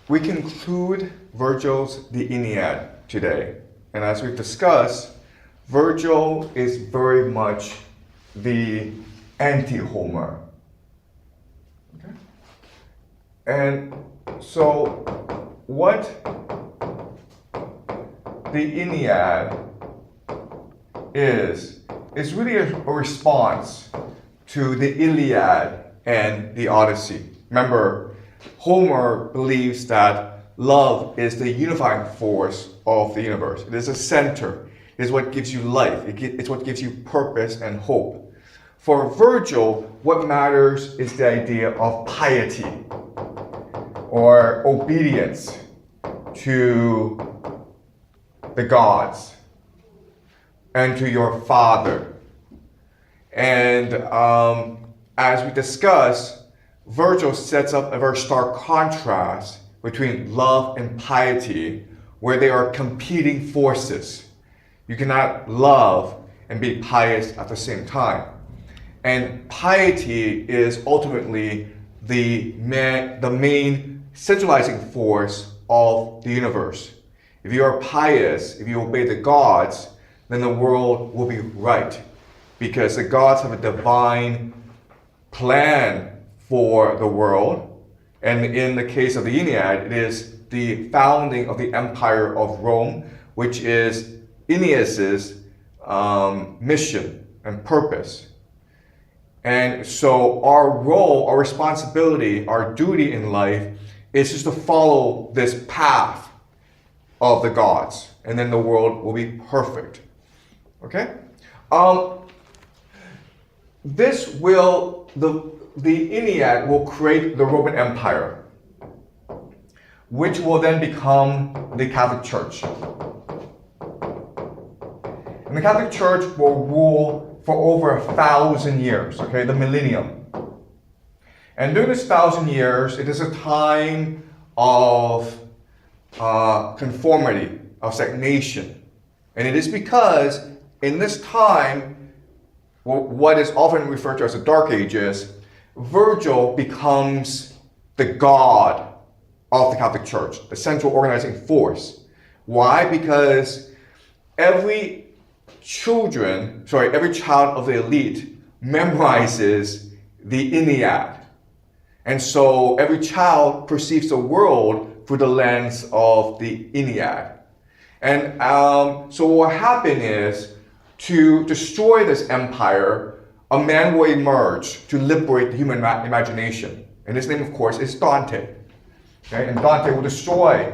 we conclude Virgil's The Aeneid today. And as we've discussed, Virgil is very much the anti-Homer. Okay? And so what the Aeneid is really a response to the Iliad and the Odyssey. Remember, Homer believes that love is the unifying force of the universe. It is a center. It is what gives you life. It's what gives you purpose and hope. For Virgil, what matters is the idea of piety or obedience to the gods and to your father. And as we discussed, Virgil sets up a very stark contrast between love and piety, where they are competing forces. You cannot love and be pious at the same time. And piety is ultimately the main centralizing force of the universe. If you are pious, if you obey the gods, then the world will be right, because the gods have a divine plan for the world. And in the case of the Aeneid, it is the founding of the Empire of Rome, which is Aeneas's mission and purpose. And so our role, our responsibility, our duty in life is just to follow this path of the gods, and then the world will be perfect. Okay? The Aeneid will create the Roman Empire, which will then become the Catholic Church. And the Catholic Church will rule for over 1,000 years, okay, the millennium. And during this 1,000 years, it is a time of conformity, of stagnation. And it is because in this time, what is often referred to as the Dark Ages, Virgil becomes the god of the Catholic Church, the central organizing force. Why? Because every child of the elite memorizes the Aeneid. And so every child perceives the world through the lens of the Aeneid. And so what will happen is, to destroy this empire, a man will emerge to liberate the human imagination. And his name, of course, is Dante. Okay? And Dante will destroy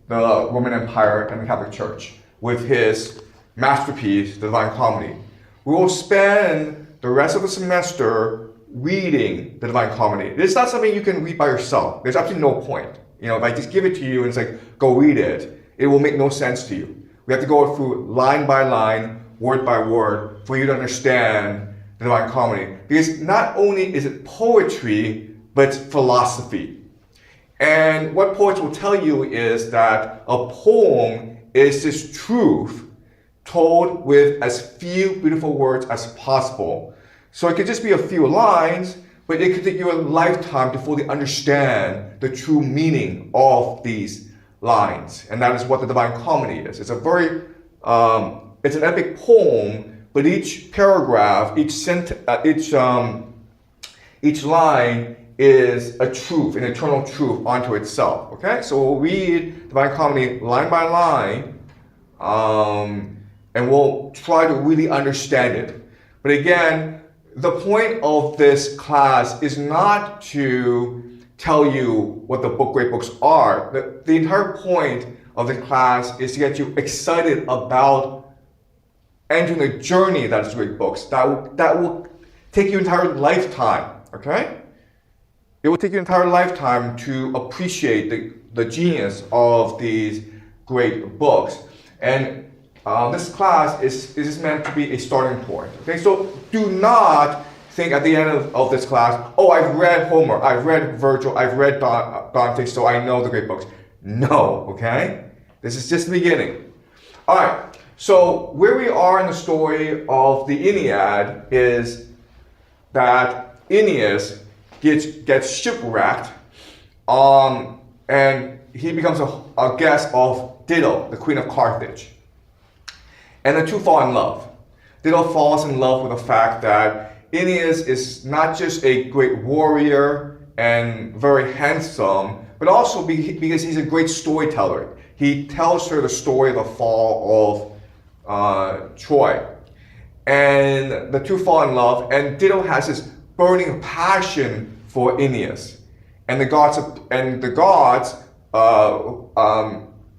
the Roman Empire and the Catholic Church with his masterpiece, the Divine Comedy. We will spend the rest of the semester reading the Divine Comedy. It's not something you can read by yourself. There's absolutely no point. If I just give it to you and it's like, go read it, it will make no sense to you. We have to go through line by line, word by word, for you to understand the Divine Comedy. Because not only is it poetry, but it's philosophy. And what poets will tell you is that a poem is this truth told with as few beautiful words as possible. So it could just be a few lines, but it could take you a lifetime to fully understand the true meaning of these lines. And that is what the Divine Comedy is. It's a very, it's an epic poem, but each paragraph, each line is a truth, an eternal truth unto itself. Okay, so we'll read Divine Comedy line by line, and we'll try to really understand it. But again, the point of this class is not to tell you what the great books are. The entire point of the class is to get you excited about entering the journey that is great books. That will take you an entire lifetime, okay? It will take you an entire lifetime to appreciate the genius of these great books. And this class is meant to be a starting point. Okay, so do not think at the end of this class, oh, I've read Homer, I've read Virgil, I've read Dante, so I know the great books. No, okay? This is just the beginning. All right, so where we are in the story of the Aeneid is that Aeneas gets shipwrecked, and he becomes a guest of Dido, the queen of Carthage. And the two fall in love. Dido falls in love with the fact that Aeneas is not just a great warrior and very handsome, but also because he's a great storyteller. He tells her the story of the fall of Troy. And the two fall in love, and Dido has this burning passion for Aeneas. And the gods,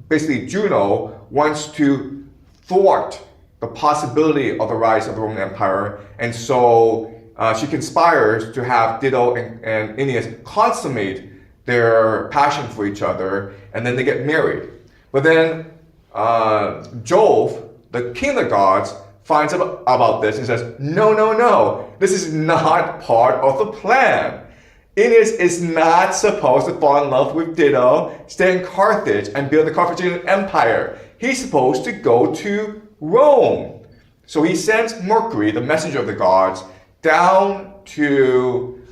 basically Juno, wants to thwart the possibility of the rise of the Roman Empire, and so she conspires to have Dido and Aeneas consummate their passion for each other, and then they get married. But then Jove, the king of the gods, finds out about this and says, no, this is not part of the plan. Aeneas is not supposed to fall in love with Dido, stay in Carthage, and build the Carthaginian Empire. He's supposed to go to Rome. So he sends Mercury, the messenger of the gods, down to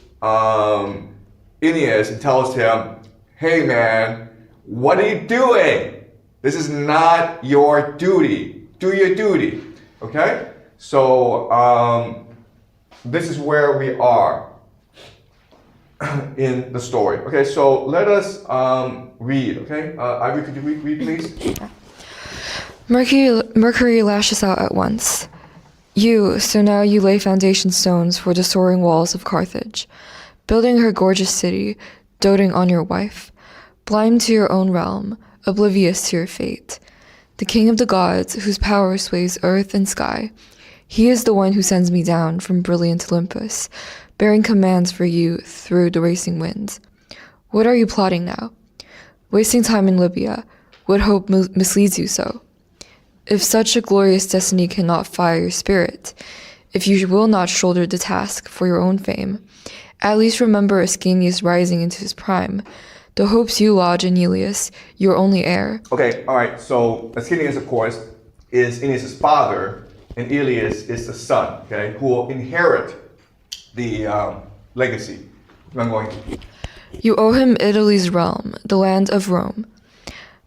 Aeneas and tells him, hey man, what are you doing? This is not your duty. Do your duty. Okay? So this is where we are in the story. Okay, so let us read. Okay, Ivy, could you read please? Mercury lashes out at once. So now you lay foundation stones for the soaring walls of Carthage, building her gorgeous city, doting on your wife, blind to your own realm, oblivious to your fate. The king of the gods, whose power sways earth and sky, he is the one who sends me down from brilliant Olympus, bearing commands for you through the racing winds. What are you plotting now? Wasting time in Libya, what hope misleads you so? If such a glorious destiny cannot fire your spirit, if you will not shoulder the task for your own fame, at least remember Ascanius rising into his prime, the hopes you lodge in Neleus, your only heir. Okay, all right, so Ascanius, of course, is Aeneas' father, and Ilias is the son, okay, who will inherit the legacy. I'm going. You owe him Italy's realm, the land of Rome.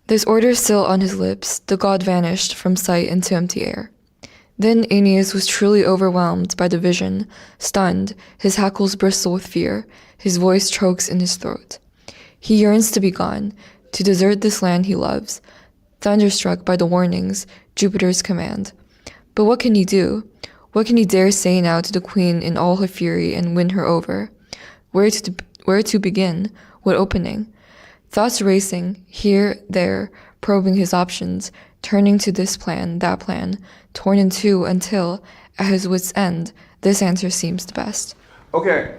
This order still on his lips, the god vanished from sight into empty air. Then Aeneas was truly overwhelmed by the vision, stunned, his hackles bristle with fear, his voice chokes in his throat. He yearns to be gone, to desert this land he loves, thunderstruck by the warnings, Jupiter's command. But what can he do? What can he dare say now to the queen in all her fury and win her over? Where to begin? What opening? Thoughts racing, here, there, probing his options, turning to this plan, that plan, torn in two until, at his wit's end, this answer seems the best. Okay,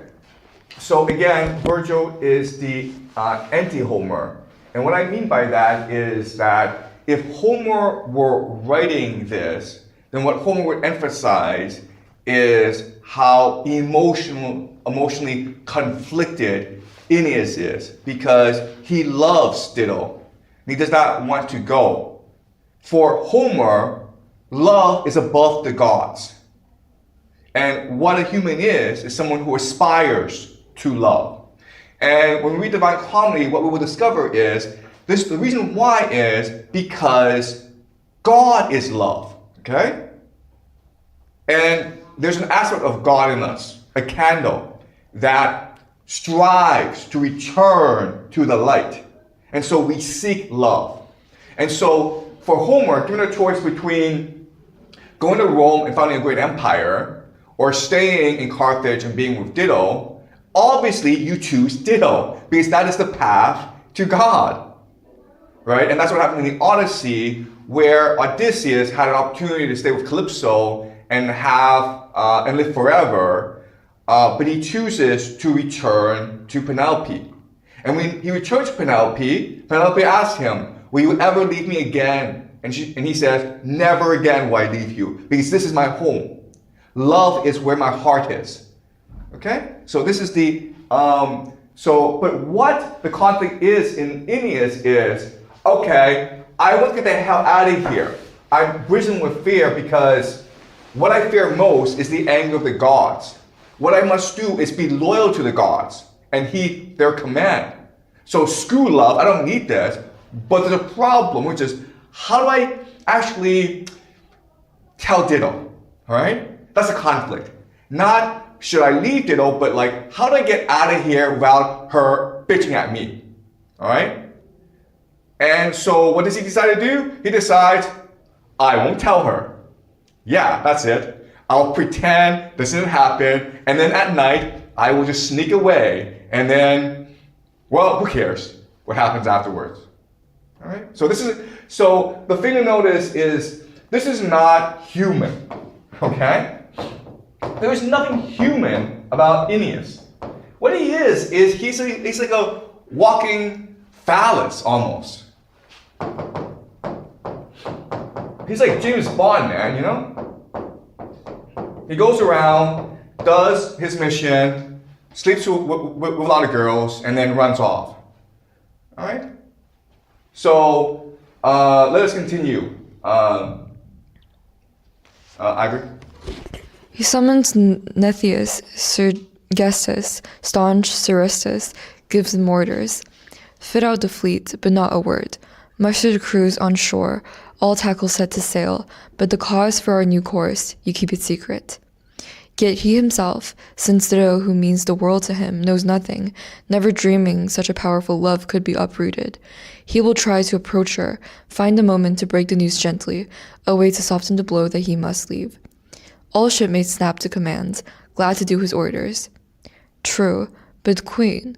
so again, Virgil is the anti-Homer. And what I mean by that is that if Homer were writing this, then what Homer would emphasize is how emotionally conflicted Aeneas is, because he loves Dido. He does not want to go. For Homer, love is above the gods. And what a human is someone who aspires to love. And when we read Divine Comedy, what we will discover is the reason why is because God is love. Okay? And there's an aspect of God in us, a candle that strives to return to the light. And so we seek love. And so for Homer, given a choice between going to Rome and founding a great empire, or staying in Carthage and being with Dido, obviously you choose Dido, because that is the path to God. Right? And that's what happened in the Odyssey, where Odysseus had an opportunity to stay with Calypso and and live forever, but he chooses to return to Penelope. And when he returns to Penelope asks him, will you ever leave me again? And he says, never again will I leave you, because this is my home. Love is where my heart is. Okay? So this is but what the conflict is in Aeneas is, okay, I want to get the hell out of here. I'm risen with fear because what I fear most is the anger of the gods. What I must do is be loyal to the gods and heed their command. So screw love, I don't need this. But there's a problem, which is how do I actually tell Ditto? All right? That's a conflict. Not should I leave Ditto, but like how do I get out of here without her bitching at me? All right? And so what does he decide to do? He decides, I won't tell her. Yeah, that's it. I'll pretend this didn't happen, and then at night, I will just sneak away, and then, well, who cares what happens afterwards? All right? So the thing to notice is, this is not human, okay? There's nothing human about Aeneas. What he is he's like a walking phallus, almost. He's like James Bond, man, you know? He goes around, does his mission, sleeps with a lot of girls, and then runs off. All right? So, let us continue. Ivory? He summons Nethius, Sergestus, staunch Serestus, gives them orders. Fit out the fleet, but not a word. Muster the crews on shore, all tackle set to sail, but the cause for our new course, you keep it secret. Yet he himself, since Ditto, who means the world to him, knows nothing, never dreaming such a powerful love could be uprooted. He will try to approach her, find a moment to break the news gently, a way to soften the blow that he must leave. All shipmates snap to commands, glad to do his orders. True, but queen,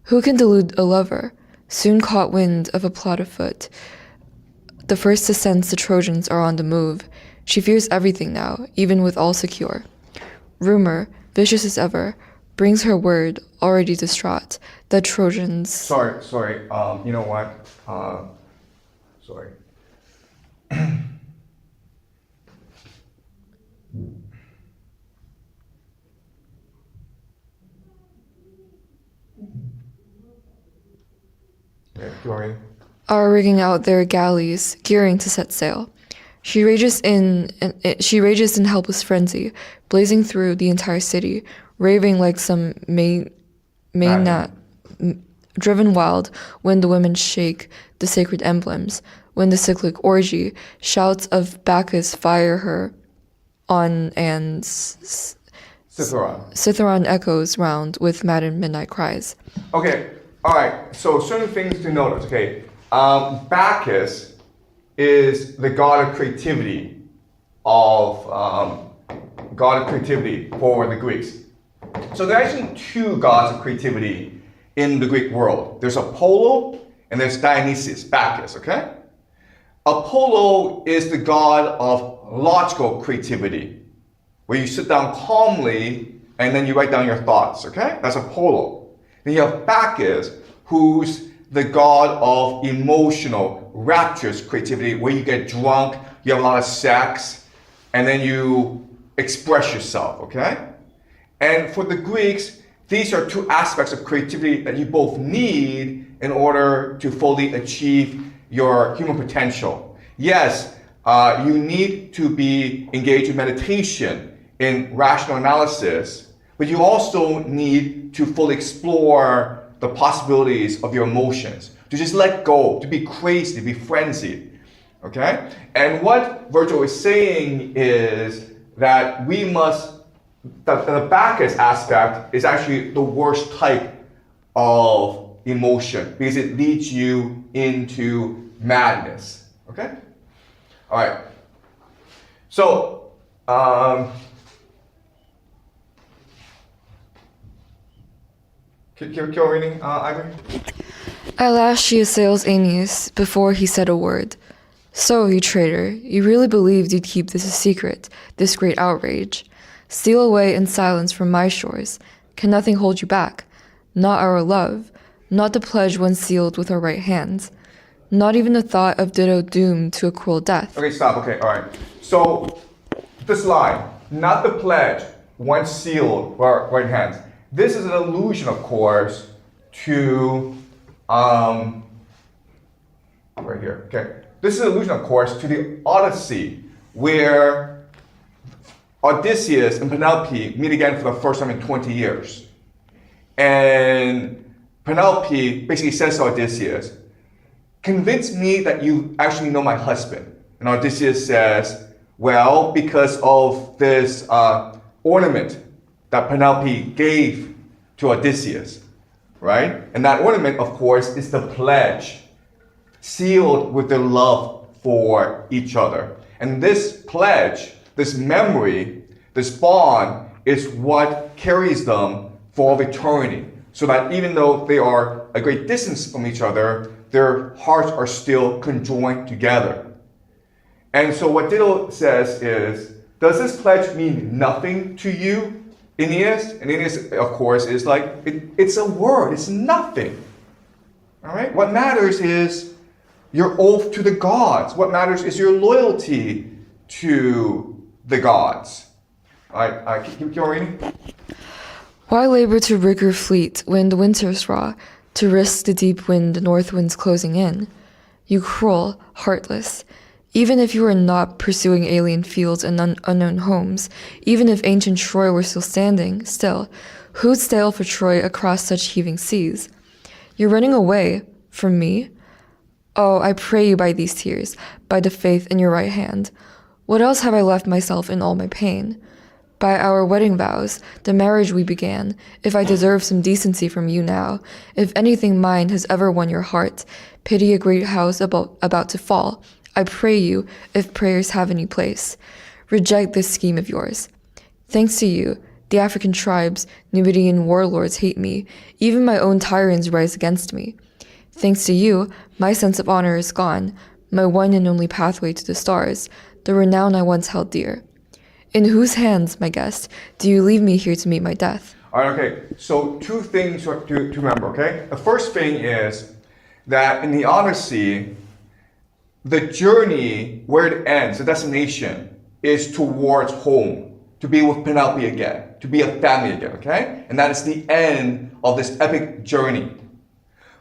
who can delude a lover? Soon caught wind of a plot afoot. The first to sense the Trojans are on the move. She fears everything now, even with all secure. Rumor, vicious as ever, brings her word, already distraught, that Trojans... Sorry, you know what? Sorry. Yeah, are rigging out their galleys, gearing to set sail. She rages in helpless frenzy, blazing through the entire city, raving like some maniac, driven wild when the women shake the sacred emblems, when the cyclic orgy, shouts of Bacchus fire her on, and Citharon echoes round with maddened midnight cries. Okay, all right, so certain things to notice, okay. Bacchus is the god of creativity for the Greeks. So there are actually two gods of creativity in the Greek world. There's Apollo and there's Dionysus, Bacchus, okay? Apollo is the god of logical creativity, where you sit down calmly and then you write down your thoughts, okay? That's Apollo. Then you have Bacchus, who's the god of emotional, rapturous creativity, where you get drunk, you have a lot of sex, and then you express yourself, okay? And for the Greeks, these are two aspects of creativity that you both need in order to fully achieve your human potential. Yes, you need to be engaged in meditation, in rational analysis, but you also need to fully explore the possibilities of your emotions, to just let go, to be crazy, to be frenzied, okay? And what Virgil is saying is that the Bacchus aspect is actually the worst type of emotion because it leads you into madness, okay? All right. So, keep reading, Ivory. At last she assails Aeneas before he said a word. So, you traitor, you really believed you'd keep this a secret, this great outrage. Steal away in silence from my shores. Can nothing hold you back? Not our love, not the pledge once sealed with our right hands. Not even the thought of Ditto doomed to a cruel death. Okay, stop, okay, all right. So, this line, not the pledge once sealed with our right hands. This is an allusion, of course, to, right here, okay. This is an allusion, of course, to the Odyssey, where Odysseus and Penelope meet again for the first time in 20 years. And Penelope basically says to Odysseus, convince me that you actually know my husband. And Odysseus says, well, because of this ornament that Penelope gave to Odysseus, right? And that ornament, of course, is the pledge sealed with their love for each other. And this pledge, this memory, this bond is what carries them for all of eternity. So that even though they are a great distance from each other, their hearts are still conjoined together. And so what Dido says is, does this pledge mean nothing to you, Aeneas? And Aeneas, of course, is like, it's a word, it's nothing. All right? What matters is your oath to the gods. What matters is your loyalty to the gods. All right, keep going. Why labor to rig your fleet when the winter's raw, to risk the deep wind, north winds closing in? You cruel, heartless. Even if you were not pursuing alien fields and unknown homes, even if ancient Troy were still standing, still, who'd sail for Troy across such heaving seas? You're running away from me? Oh, I pray you by these tears, by the faith in your right hand. What else have I left myself in all my pain? By our wedding vows, the marriage we began, if I deserve some decency from you now, if anything mine has ever won your heart, pity a great house about to fall, I pray you, if prayers have any place, reject this scheme of yours. Thanks to you, the African tribes, Numidian warlords hate me, even my own tyrants rise against me. Thanks to you, my sense of honor is gone, my one and only pathway to the stars, the renown I once held dear. In whose hands, my guest, do you leave me here to meet my death? All right, okay. So two things to remember, okay? The first thing is that in the Odyssey, the journey where it ends, the destination, is towards home, to be with Penelope again, to be a family again, okay? And that is the end of this epic journey.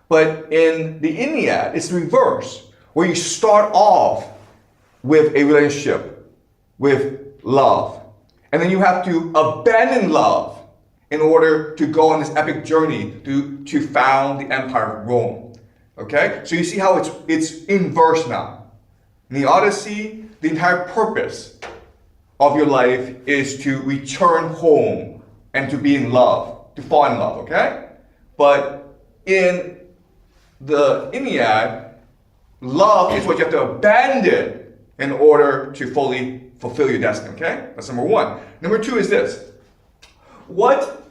But in the Iliad, it's the reverse, where you start off with a relationship, with love. And then you have to abandon love in order to go on this epic journey to found the Empire of Rome. Okay? So you see how it's inverse now. In the Odyssey, the entire purpose of your life is to return home and to be in love, to fall in love, okay? But in the Iliad, love is what you have to abandon in order to fully fulfill your destiny, okay? That's number one. Number two is this. What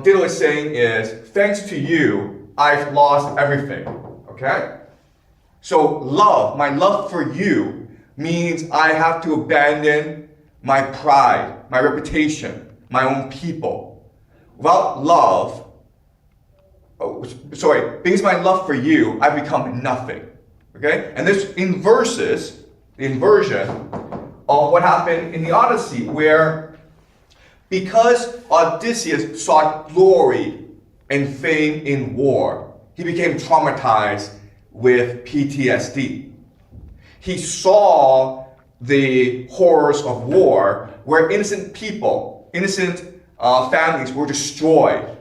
Dido is saying is, thanks to you, I've lost everything, okay? So love, my love for you, means I have to abandon my pride, my reputation, my own people. Without love, because my love for you, I become nothing. Okay? And this inverses the inversion of what happened in the Odyssey, where because Odysseus sought glory and fame in war, he became traumatized with PTSD. He saw the horrors of war where innocent people, innocent families were destroyed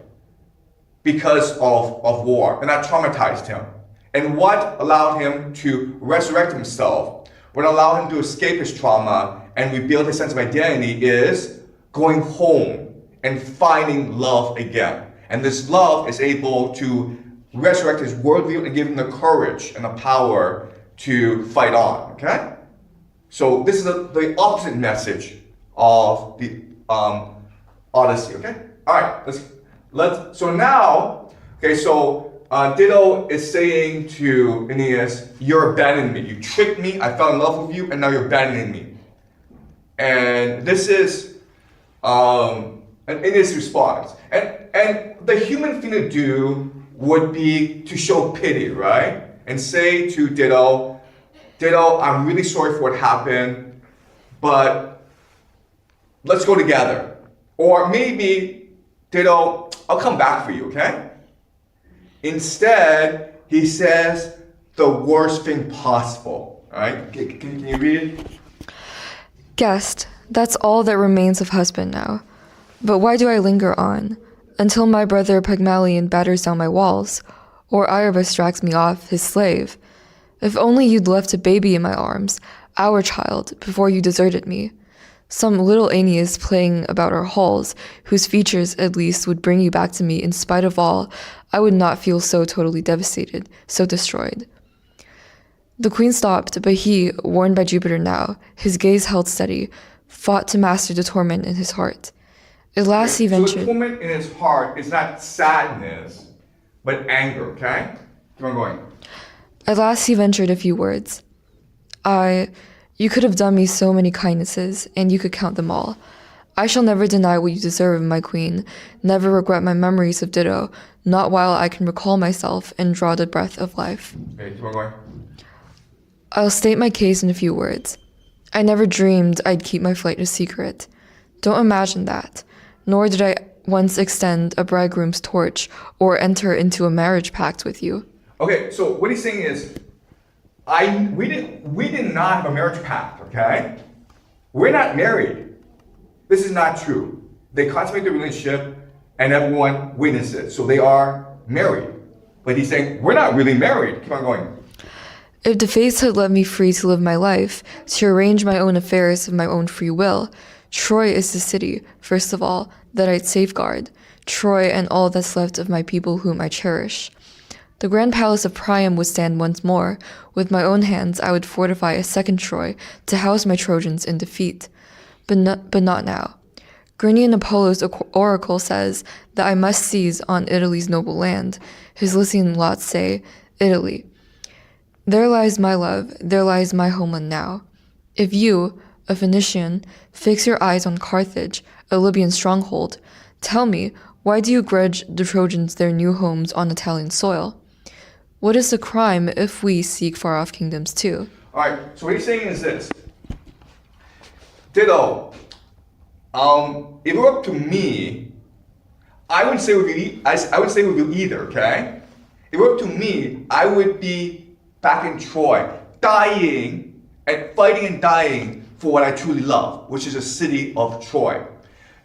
because of war, and that traumatized him. And what allowed him to resurrect himself, what allowed him to escape his trauma and rebuild his sense of identity is going home and finding love again. And this love is able to resurrect his worldview and give him the courage and the power to fight on, okay? So this is the opposite message of the Odyssey, okay? All right, so now, okay, so Dido is saying to Aeneas, you're abandoning me. You tricked me, I fell in love with you, and now you're abandoning me. And this is Aeneas' response. And the human thing to do would be to show pity, right? And say to Dido, I'm really sorry for what happened, but let's go together. Or maybe, Dido, I'll come back for you, okay? Instead, he says the worst thing possible. All right? Can you read it? Guest, that's all that remains of husband now. But why do I linger on? until my brother Pygmalion batters down my walls, or Iarbas drags me off, his slave. If only you'd left a baby in my arms, our child, before you deserted me. Some little Aeneas playing about our halls, whose features at least would bring you back to me in spite of all, I would not feel so totally devastated, so destroyed. The queen stopped, but he, warned by Jupiter now, his gaze held steady, fought to master the torment in his heart. At last he ventured. So the torment in his heart is not sadness, but anger, okay? Keep on going. At last he ventured a few words. You could have done me so many kindnesses, and you could count them all. I shall never deny what you deserve, my queen, never regret my memories of Ditto, not while I can recall myself and draw the breath of life. Okay, keep on going. I'll state my case in a few words. I never dreamed I'd keep my flight a secret. Don't imagine that. Nor did I once extend a bridegroom's torch or enter into a marriage pact with you. Okay, so what he's saying is, we did not have a marriage pact, okay? We're not married. This is not true. They consummate the relationship and everyone witnesses, so they are married. But he's saying, we're not really married. Keep on going. If the fates had let me free to live my life, to arrange my own affairs of my own free will, Troy is the city, first of all, that I'd safeguard, Troy and all that's left of my people whom I cherish. The grand palace of Priam would stand once more. With my own hands I would fortify a second Troy to house my Trojans in defeat. But not now. Grinian Apollo's oracle says that I must seize on Italy's noble land. His Lycian lots say, Italy. There lies my love, there lies my homeland now. If you, a Phoenician, fix your eyes on Carthage, a Libyan stronghold, tell me, why do you grudge the Trojans their new homes on Italian soil? What is the crime if we seek far-off kingdoms too? All right, so what he's saying is this. Ditto, if it were up to me, I would say with you either, okay? If it were up to me, I would be back in Troy, dying and fighting and dying for what I truly love, which is a city of Troy.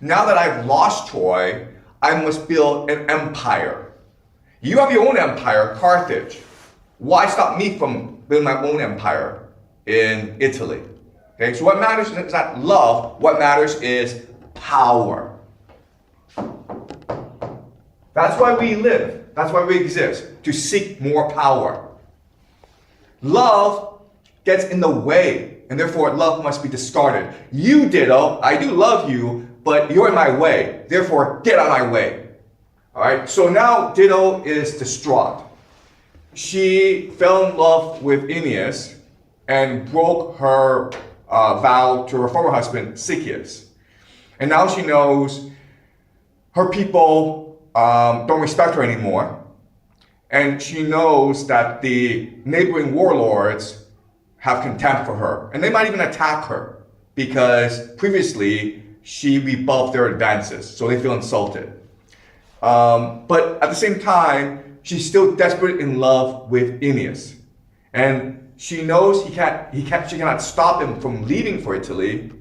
Now that I've lost Troy, I must build an empire. You have your own empire, Carthage. Why stop me from building my own empire in Italy? Okay, so what matters is not love, what matters is power. That's why we live, that's why we exist, to seek more power. Love gets in the way, and therefore love must be discarded. You, Ditto, I do love you, but you're in my way, therefore get out of my way. All right, so now Ditto is distraught. She fell in love with Aeneas and broke her vow to her former husband, Sychaeus. And now she knows her people don't respect her anymore. And she knows that the neighboring warlords have contempt for her. And they might even attack her because previously she rebuffed their advances, so they feel insulted. But at the same time, she's still desperate in love with Aeneas. And she knows she cannot stop him from leaving for Italy.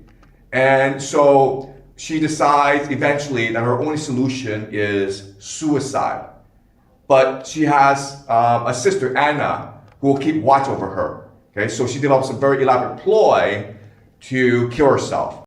And so she decides eventually that her only solution is suicide. But she has a sister, Anna, who will keep watch over her. Okay, so she develops a very elaborate ploy to kill herself.